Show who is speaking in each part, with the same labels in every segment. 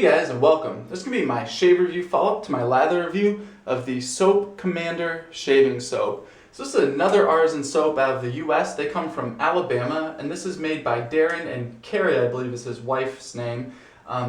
Speaker 1: Hey guys, and welcome. This is going to be my shave review follow-up to my lather review of the Soap Commander shaving soap. So this is another artisan soap out of the US. They come from Alabama, and this is made by Darren and Carrie, I believe is his wife's name.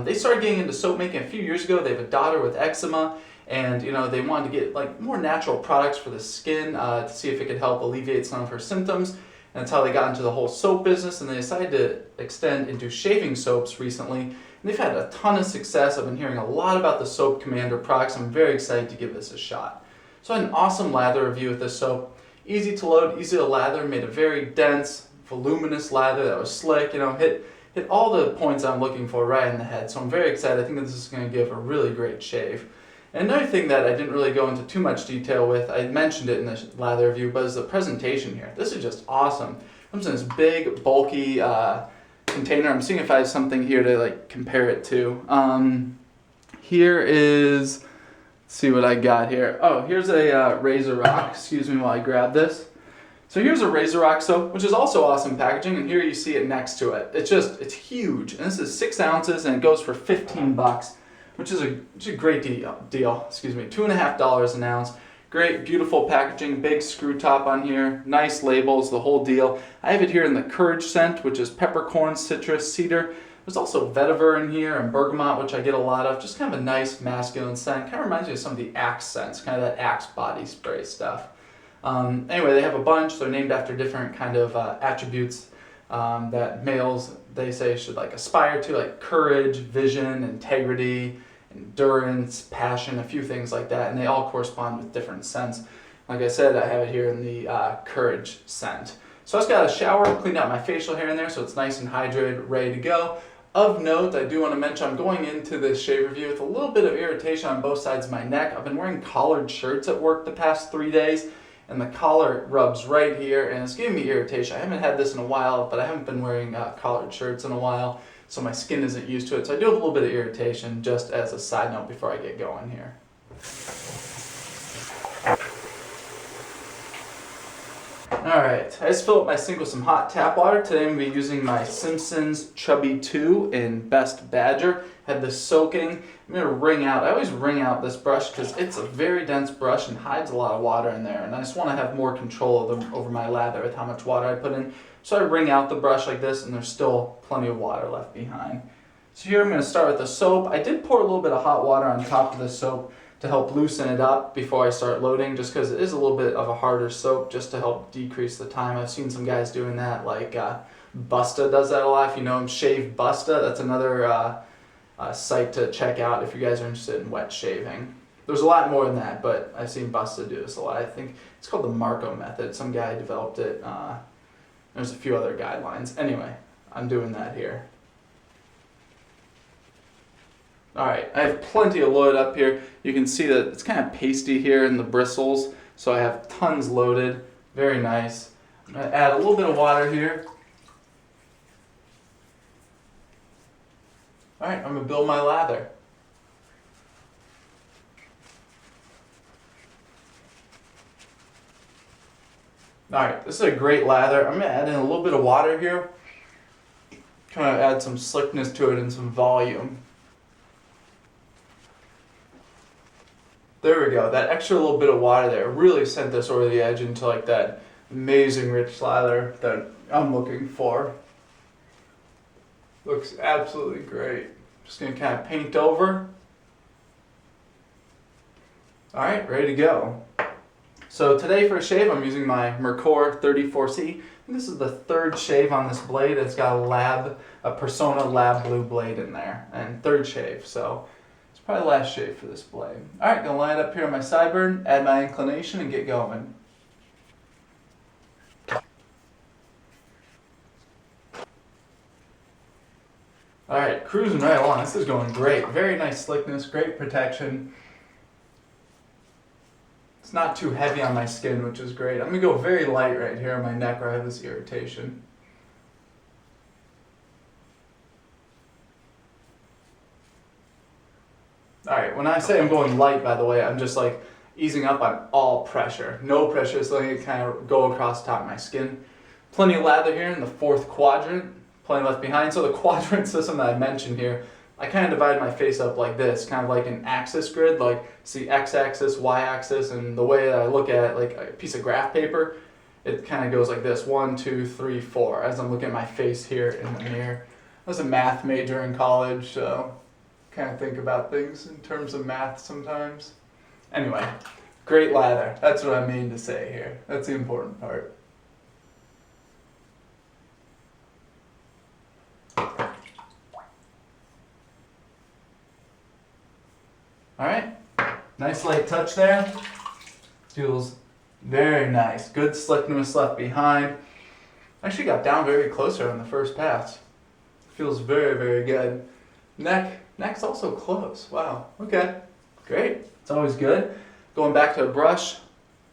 Speaker 1: They started getting into soap making a few years ago. They have a daughter with eczema, and they wanted to get like more natural products for the skin to see if it could help alleviate some of her symptoms. And that's how they got into the whole soap business, and they decided to extend into shaving soaps recently. And they've had a ton of success. I've been hearing a lot about the Soap Commander products. I'm very excited to give this a shot. So I had an awesome lather review with this soap. Easy to load, easy to lather, made a very dense, voluminous lather that was slick, hit all the points I'm looking for right in the head. So I'm very excited. I think that this is going to give a really great shave. And another thing that I didn't really go into too much detail with, I mentioned it in the lather review, but is the presentation here. This is just awesome. It comes in this big, bulky container. I'm seeing if I have something here to compare it to. Here is, let's see what I got here. Oh, here's a Razor Rock. Excuse me while I grab this. So here's a Razor Rock soap, which is also awesome packaging, and here you see it next to it. It's huge, and this is 6 ounces, and it goes for 15 bucks. Which is a great deal. Excuse me, $2.50 an ounce. Great, beautiful packaging, big screw top on here, nice labels, the whole deal. I have it here in the Courage scent, which is peppercorn, citrus, cedar. There's also vetiver in here and bergamot, which I get a lot of. Just kind of a nice masculine scent. Kind of reminds me of some of the Axe scents, kind of that Axe body spray stuff. Anyway, they have a bunch. They're named after different kind of attributes that males, they say, should aspire to, like courage, vision, integrity, endurance, passion, a few things like that, and they all correspond with different scents. Like I said, I have it here in the Courage scent. So I just got a shower, cleaned out my facial hair in there so it's nice and hydrated, ready to go. Of note, I do want to mention I'm going into this shave review with a little bit of irritation on both sides of my neck. I've been wearing collared shirts at work the past 3 days, and the collar rubs right here, and it's giving me irritation. I haven't had this in a while, but I haven't been wearing collared shirts in a while, so my skin isn't used to it. So I do have a little bit of irritation, just as a side note before I get going here. Alright, I just filled up my sink with some hot tap water. Today I'm going to be using my Simpson's Chubby 2 in Best Badger. Had this soaking. I'm going to wring out. I always wring out this brush because it's a very dense brush and hides a lot of water in there. And I just want to have more control over my lather with how much water I put in. So I wring out the brush like this, and there's still plenty of water left behind. So here I'm going to start with the soap. I did pour a little bit of hot water on top of the soap to help loosen it up before I start loading, just because it is a little bit of a harder soap, just to help decrease the time. I've seen some guys doing that, like Busta does that a lot. If you know him, Shave Busta. That's another site to check out if you guys are interested in wet shaving. There's a lot more than that, but I've seen Busta do this a lot. I think it's called the Marco method. Some guy developed it. There's a few other guidelines. Anyway, I'm doing that here. Alright, I have plenty of load up here. You can see that it's kind of pasty here in the bristles, so I have tons loaded. Very nice. I'm going to add a little bit of water here. Alright, I'm going to build my lather. Alright, this is a great lather. I'm going to add in a little bit of water here. Kind of add some slickness to it and some volume. There we go. That extra little bit of water there really sent this over the edge into that amazing rich lather that I'm looking for. Looks absolutely great. Just going to kind of paint over. Alright, ready to go. So today for a shave, I'm using my Mercor 34C. This is the third shave on this blade. It's got a Persona Lab Blue blade in there, and third shave. So it's probably the last shave for this blade. All right, gonna line it up here on my sideburn, add my inclination, and get going. All right, cruising right along. This is going great. Very nice slickness, great protection. It's not too heavy on my skin, which is great. I'm going to go very light right here on my neck where I have this irritation. Alright, when I say I'm going light, by the way, I'm just easing up on all pressure. No pressure, just letting it kind of go across the top of my skin. Plenty of lather here in the fourth quadrant. Plenty left behind. So the quadrant system that I mentioned here, I kind of divide my face up like this, kind of like an axis grid, like see x-axis, y-axis, and the way I look at it, like a piece of graph paper, it kind of goes like this, 1, 2, 3, 4, as I'm looking at my face here in the mirror. I was a math major in college, so kind of think about things in terms of math sometimes. Anyway, great lather. That's what I mean to say here. That's the important part. Alright, nice light touch there. Feels very nice. Good slickness left behind. Actually got down very closer on the first pass. Feels very, very good. Neck's also close. Wow, okay, great. It's always good. Going back to a brush,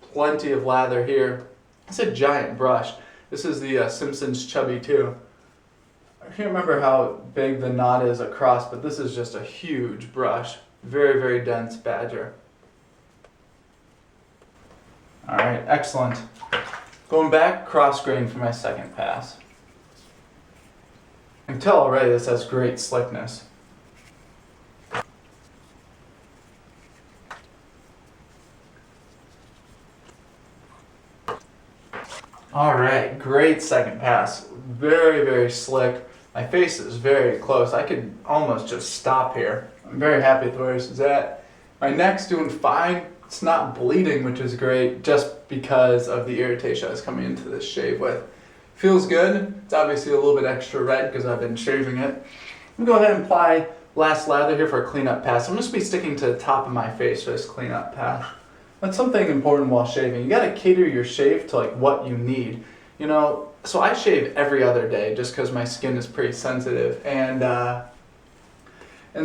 Speaker 1: plenty of lather here. It's a giant brush. This is the Simpsons Chubby 2. I can't remember how big the knot is across, but this is just a huge brush. Very, very dense Badger. Alright, excellent. Going back, cross grain for my second pass. I can tell already this has great slickness. Alright, great second pass. Very, very slick. My face is very close. I could almost just stop here. I'm very happy with where this is at. My neck's doing fine. It's not bleeding, which is great, just because of the irritation I was coming into this shave with. Feels good. It's obviously a little bit extra red because I've been shaving it. I'm going to go ahead and apply last lather here for a cleanup pass. I'm just going to be sticking to the top of my face for this cleanup pass. That's something important while shaving. You got to cater your shave to like what you need. You know, so I shave every other day just because my skin is pretty sensitive, and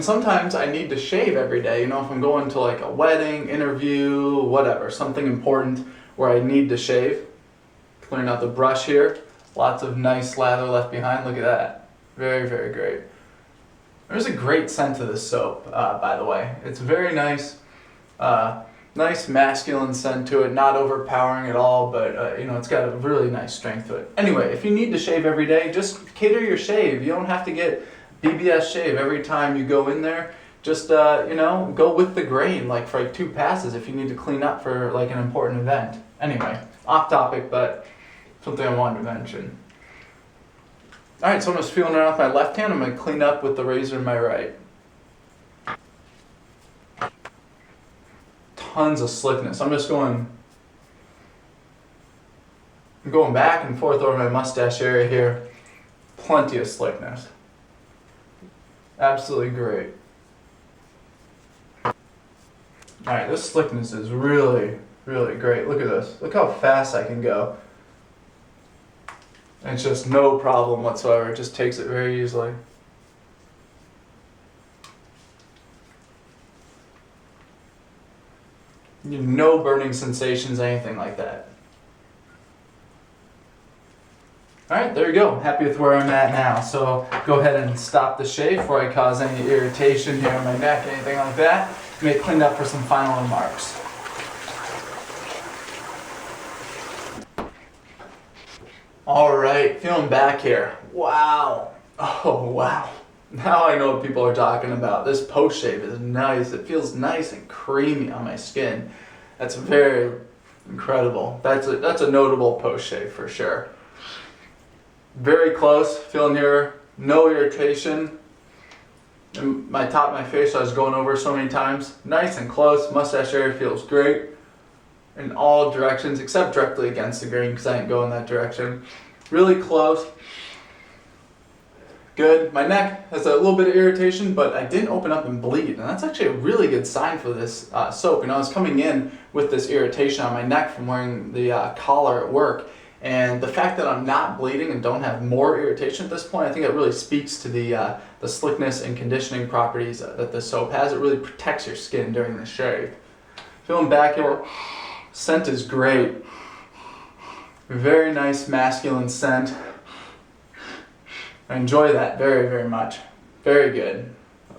Speaker 1: sometimes I need to shave every day. You know, if I'm going to like a wedding, interview, whatever, something important where I need to shave. Clearing out the brush here. Lots of nice lather left behind. Look at that. Very, very great. There's a great scent to this soap, by the way. It's very nice. Nice masculine scent to it, not overpowering at all, but you know, it's got a really nice strength to it. Anyway, if you need to shave every day, just cater your shave. You don't have to get BBS shave every time you go in there. Just you know, go with the grain, like for like 2 passes if you need to clean up for like an important event. Anyway, off topic, but something I wanted to mention. Alright, so I'm just feeling around with my left hand. I'm going to clean up with the razor in my right. Tons of slickness. I'm going back and forth over my mustache area here. Plenty of slickness. Absolutely great. Alright, this slickness is really, really great. Look at this. Look how fast I can go. And it's just no problem whatsoever. It just takes it very easily. No burning sensations, anything like that. Alright, there you go. Happy with where I'm at now. So go ahead and stop the shave before I cause any irritation here on my neck, anything like that. Get cleaned up for some final remarks. Alright, feeling back here. Wow. Oh, wow. Now I know what people are talking about. This post shave is nice. It feels nice and creamy on my skin. That's very incredible. That's a notable post shave for sure. Very close. Feeling here. No irritation. And my top of my face I was going over so many times. Nice and close. Mustache area feels great in all directions except directly against the grain because I didn't go in that direction. Really close. Good. My neck has a little bit of irritation, but I didn't open up and bleed, and that's actually a really good sign for this soap. You know, I was coming in with this irritation on my neck from wearing the collar at work, and the fact that I'm not bleeding and don't have more irritation at this point, I think it really speaks to the slickness and conditioning properties that the soap has. It really protects your skin during the shave. Feeling back here, scent is great. Very nice masculine scent. I enjoy that very, very much. Very good.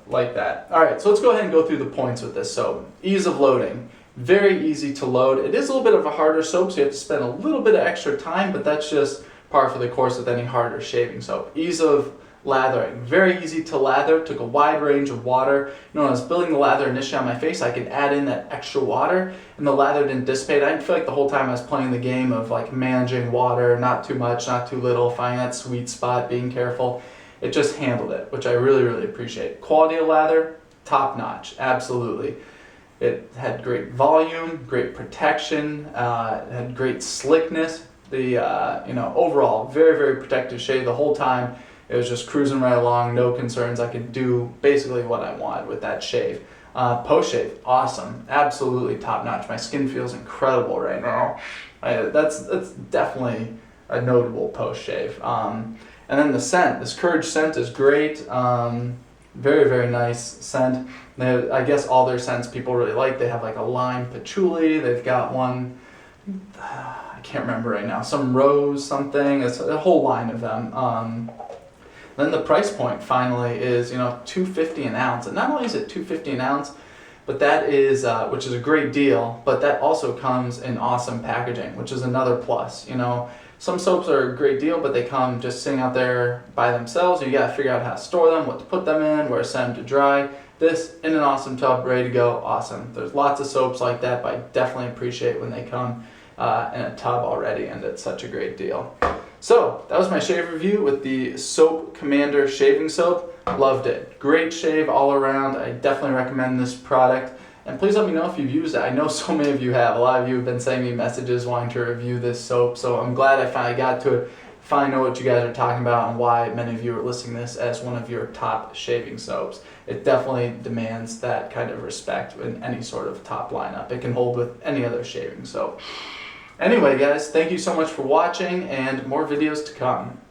Speaker 1: Like that. Alright, so let's go ahead and go through the points with this soap. Ease of loading. Very easy to load. It is a little bit of a harder soap, so you have to spend a little bit of extra time, but that's just par for the course with any harder shaving soap. Ease of lathering. Very easy to lather, took a wide range of water. When I was building the lather initially on my face, I could add in that extra water and the lather didn't dissipate. I didn't feel like the whole time I was playing the game of like managing water, not too much, not too little, finding that sweet spot, being careful. It just handled it, which I really, really appreciate. Quality of lather, top notch, absolutely. It had great volume, great protection, it had great slickness. The overall very, very protective shave the whole time. It was just cruising right along, no concerns. I could do basically what I wanted with that shave. Post shave, awesome, absolutely top notch. My skin feels incredible right now. That's definitely a notable post shave. And then the scent, this Courage scent is great. Very, very nice scent. I guess all their scents people really like. They have like a lime patchouli. They've got one, I can't remember right now, some rose something. It's a whole line of them. Then the price point finally is $2.50 an ounce. And not only is it $2.50 an ounce, but that is which is a great deal. But that also comes in awesome packaging, which is another plus. Some soaps are a great deal, but they come just sitting out there by themselves. You gotta figure out how to store them, what to put them in, where to send them to dry. This in an awesome tub, ready to go, awesome. There's lots of soaps like that, but I definitely appreciate when they come in a tub already, and it's such a great deal. So that was my shave review with the Soap Commander shaving soap. Loved it. Great shave all around. I definitely recommend this product. And please let me know if you've used it. I know so many of you have. A lot of you have been sending me messages wanting to review this soap, so I'm glad I finally got to it. Finally know what you guys are talking about and why many of you are listing this as one of your top shaving soaps. It definitely demands that kind of respect in any sort of top lineup. It can hold with any other shaving soap. Anyway guys, thank you so much for watching and more videos to come.